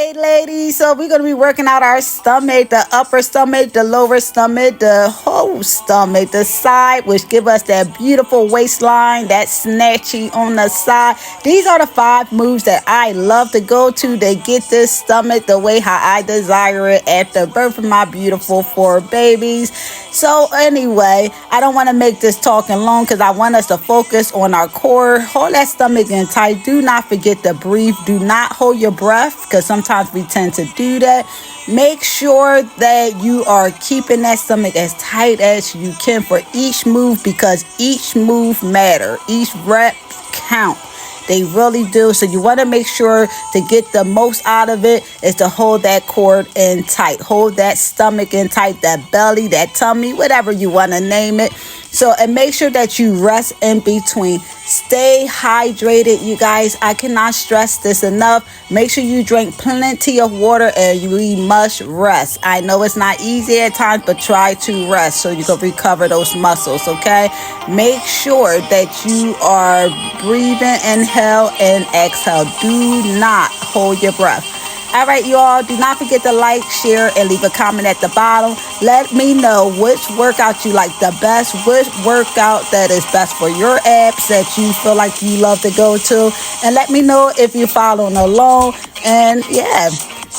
Alright, ladies, so we're going to be working out our stomach, the upper stomach, the lower stomach, the whole stomach, the side, which give us that beautiful waistline, that snatchy on the side. These are the 5 moves that I love to go to get this stomach the way how I desire it after birth of my beautiful 4 babies. So anyway, I don't want to make this talking long because I want us to focus on our core. Hold that stomach in tight. Do not forget to breathe. Do not hold your breath because sometimes we tend to do that. Make sure that you are keeping that stomach as tight as you can for each move because each move matters. Each rep count. They really do. So you want to make sure to get the most out of it is to hold that core in tight. Hold that stomach in tight, that belly, that tummy, whatever you want to name it. So, and make sure that you rest in between. Stay hydrated, you guys. I cannot stress this enough. Make sure you drink plenty of water and we must rest. I know it's not easy at times, but try to rest so you can recover those muscles, okay? Make sure that you are breathing, inhale and exhale. Do not hold your breath. All right, you all, do not forget to like, share, and leave a comment at the bottom. Let me know which workout you like the best, which workout that is best for your abs that you feel like you love to go to. And let me know if you're following along. And yeah,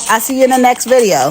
I'll see you in the next video.